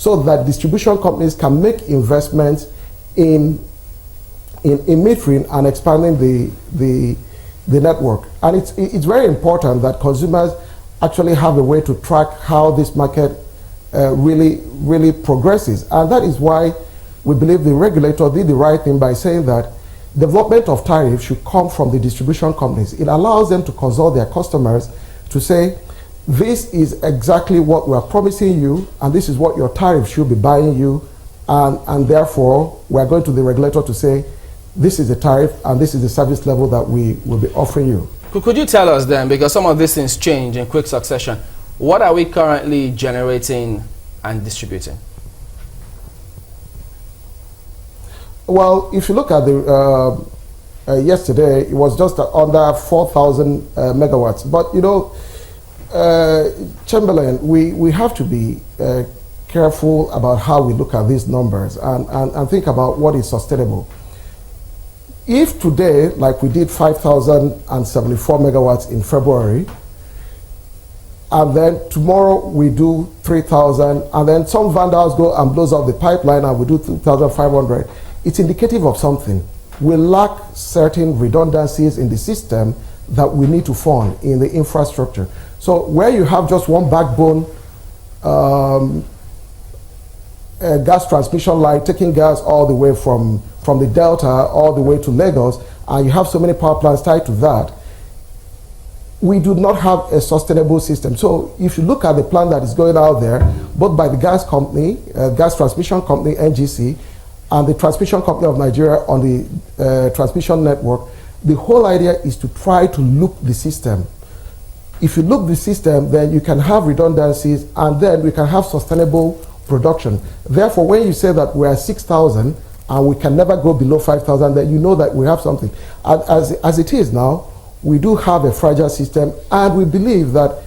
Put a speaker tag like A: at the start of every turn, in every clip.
A: so that distribution companies can make investments in metering and expanding the network. And it's very important that consumers actually have a way to track how this market really progresses. And that is why we believe the regulator did the right thing by saying that development of tariffs should come from the distribution companies. It allows them to consult their customers to say, this is exactly what we are promising you, and this is what your tariff should be buying you, and therefore we are going to the regulator to say, this is the tariff and this is the service level that we will be offering you.
B: Could you tell us then, because some of these things change in quick succession, what are we currently generating and distributing?
A: Well, if you look at the yesterday, it was just under 4,000 megawatts. But you know, Chamberlain, we have to be careful about how we look at these numbers and think about what is sustainable. If today, like we did 5,074 megawatts in February, and then tomorrow we do 3,000, and then some vandals go and blows up the pipeline and we do 2,500, it's indicative of something. We lack certain redundancies in the system that we need to fund in the infrastructure. So where you have just one backbone gas transmission line taking gas all the way from the Delta all the way to Lagos, and you have so many power plants tied to that, we do not have a sustainable system. So if you look at the plan that is going out there, both by the gas company, gas transmission company, NGC, and the transmission company of Nigeria on the transmission network, the whole idea is to try to loop the system. If you loop the system, then you can have redundancies, and then we can have sustainable production. Therefore, when you say that we are 6,000 and we can never go below 5,000, then you know that we have something. As it is now, we do have a fragile system, and we believe that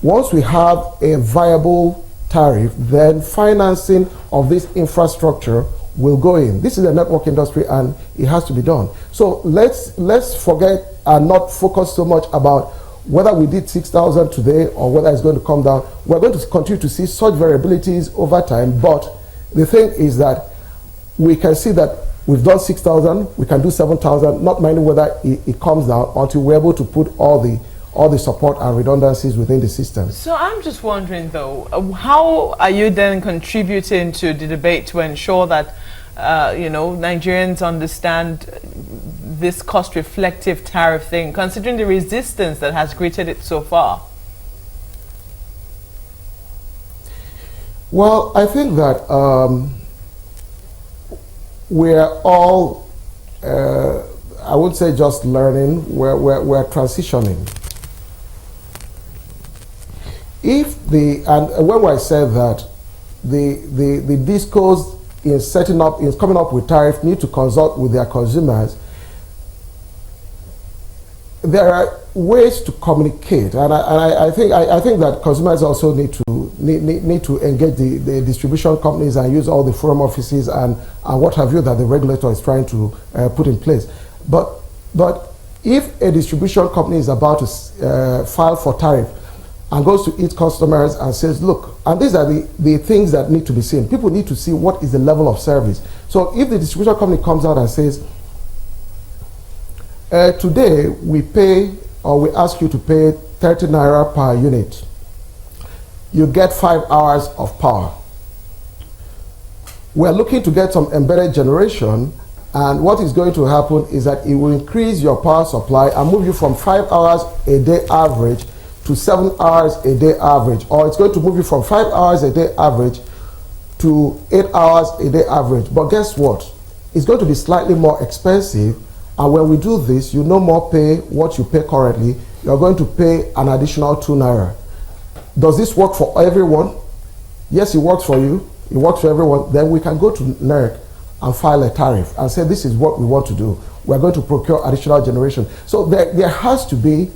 A: once we have a viable tariff, then financing of this infrastructure will go in. This is a network industry, and it has to be done. So let's forget and not focus so much about whether we did 6,000 today or whether it's going to come down. We're going to continue to see such variabilities over time, but the thing is that we can see that we've done 6,000, we can do 7,000, not minding whether it comes down until we're able to put all the support and redundancies within the system.
C: So I'm just wondering though, how are you then contributing to the debate to ensure that you know, Nigerians understand this cost-reflective tariff thing, considering the resistance that has greeted it so far?
A: Well, I think that we're all, I would say just learning, we're transitioning. And when I said that the discos in coming up with tariff need to consult with their consumers, there are ways to communicate, and I think that consumers also need to engage the distribution companies and use all the forum offices and what have you that the regulator is trying to put in place. But if a distribution company is about to file for tariff and goes to its customers and says, look, and these are the things that need to be seen. People need to see what is the level of service. So if the distribution company comes out and says, today we pay, or we ask you to pay 30 naira per unit, you get 5 hours of power. We're looking to get some embedded generation, and what is going to happen is that it will increase your power supply and move you from 5 hours a day average to 7 hours a day average, or it's going to move you from 5 hours a day average to 8 hours a day average. But guess what? It's going to be slightly more expensive, and when we do this, you no more pay what you pay currently, you're going to pay an additional 2 naira. Does this work for everyone? Yes, it works for you, it works for everyone. Then we can go to NERC and file a tariff and say this is what we want to do. We're going to procure additional generation. So there has to be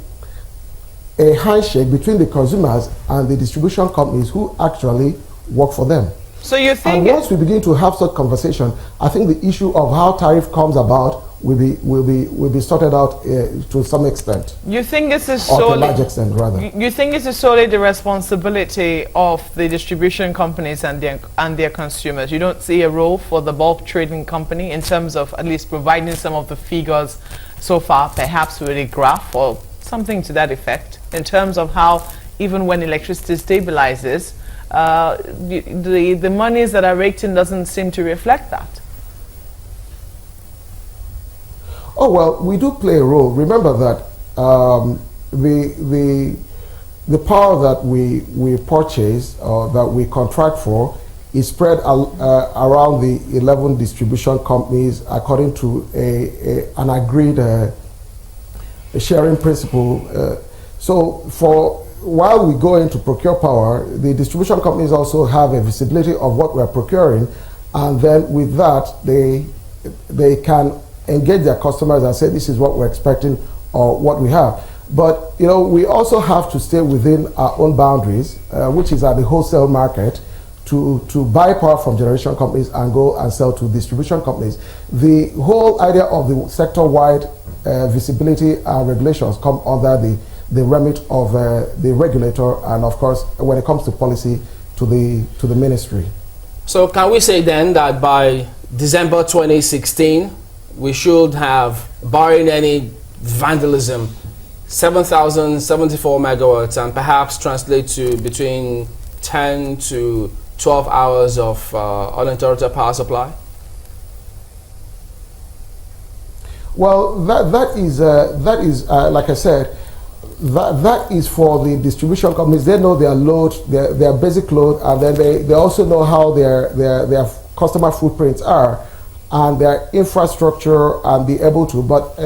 A: a handshake between the consumers and the distribution companies who actually work for them.
C: So you think...
A: And once we begin to have such conversation, I think the issue of how tariff comes about will be sorted out to some extent.
C: You think this is
A: or
C: solely,
A: to a large extent, rather.
C: You think this is solely the responsibility of the distribution companies and their consumers? You don't see a role for the bulk trading company in terms of at least providing some of the figures so far, perhaps with a graph or something to that effect, in terms of how even when electricity stabilizes, the monies that are raked in doesn't seem to reflect that?
A: Oh, well, we do play a role. Remember that the power that we purchase or that we contract for is spread around the 11 distribution companies according to an agreed sharing principle. So while we go in to procure power, the distribution companies also have a visibility of what we're procuring, and then with that they can engage their customers and say this is what we're expecting or what we have. But we also have to stay within our own boundaries, which is at the wholesale market, to buy power from generation companies and go and sell to distribution companies. The whole idea of the sector-wide visibility and regulations come under the remit of the regulator, and of course, when it comes to policy, to the ministry.
B: So can we say then that by December 2016, we should have, barring any vandalism, 7,074 megawatts, and perhaps translate to between 10 to 12 hours of uninterrupted power supply?
A: Well, that is like I said, that is for the distribution companies. They know their load, their basic load, and then they also know how their customer footprints are and their infrastructure, and be able to. But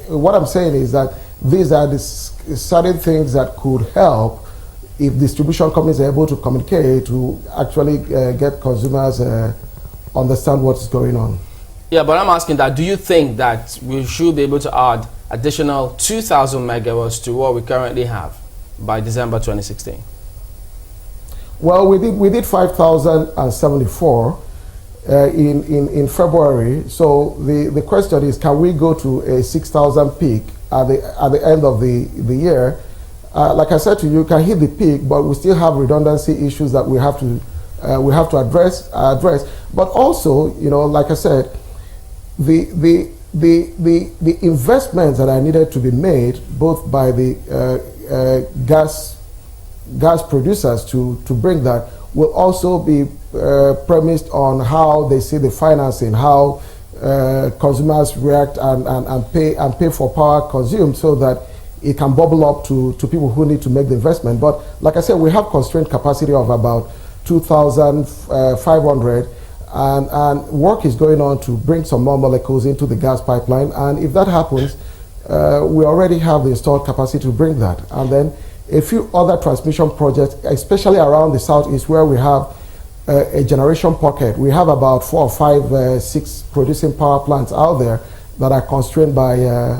A: what I'm saying is that these are the certain things that could help if distribution companies are able to communicate to actually get consumers understand what's going on.
B: Yeah, but I'm asking that, do you think that we should be able to add additional 2,000 megawatts to what we currently have by December 2016?
A: Well, we did 5,074 in February. So the question is, can we go to a 6,000 peak at the end of the year? Like I said to you, can hit the peak, but we still have redundancy issues that we have to address. But also, like I said, the investments that are needed to be made, both by the gas producers to bring that, will also be premised on how they see the financing, how consumers react and pay for power consumed, so that it can bubble up to people who need to make the investment. But like I said, we have constrained capacity of about 2,500, and work is going on to bring some more molecules into the gas pipeline. And if that happens, we already have the installed capacity to bring that. And then a few other transmission projects, especially around the southeast, where we have a generation pocket. We have about 4 or 5, 6 producing power plants out there that are constrained by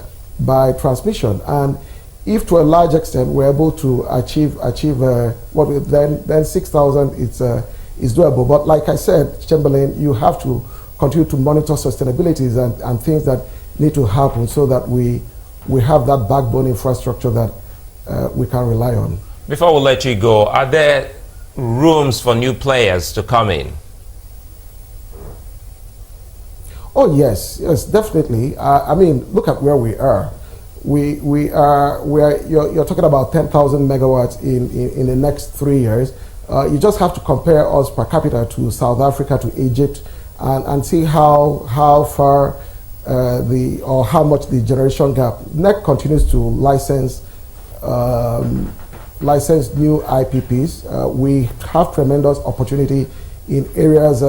A: transmission. And if to a large extent we're able to achieve then 6,000 is doable. But like I said, Chamberlain, you have to continue to monitor sustainabilities and things that need to happen, so that we have that backbone infrastructure that we can rely on.
D: Before we let you go, are there rooms for new players to come in?
A: Oh yes, definitely. I mean, look at where we are. You're talking about 10,000 megawatts in the next 3 years. You just have to compare us per capita to South Africa, to Egypt, and see how far or how much the generation gap. NEC continues to license new IPPs. We have tremendous opportunity in areas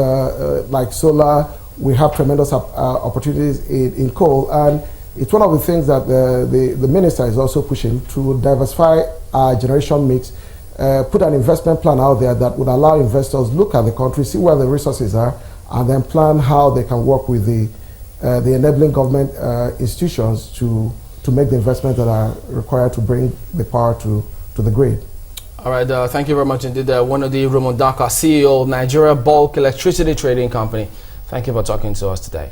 A: like solar. We have tremendous opportunities in coal, and it's one of the things that the minister is also pushing, to diversify our generation mix, put an investment plan out there that would allow investors look at the country, see where the resources are, and then plan how they can work with the enabling government institutions to make the investments that are required to bring the power to the grid.
B: All right, thank you very much indeed. Wonodi Rumundaka, CEO of Nigeria Bulk Electricity Trading Company. Thank you for talking to us today.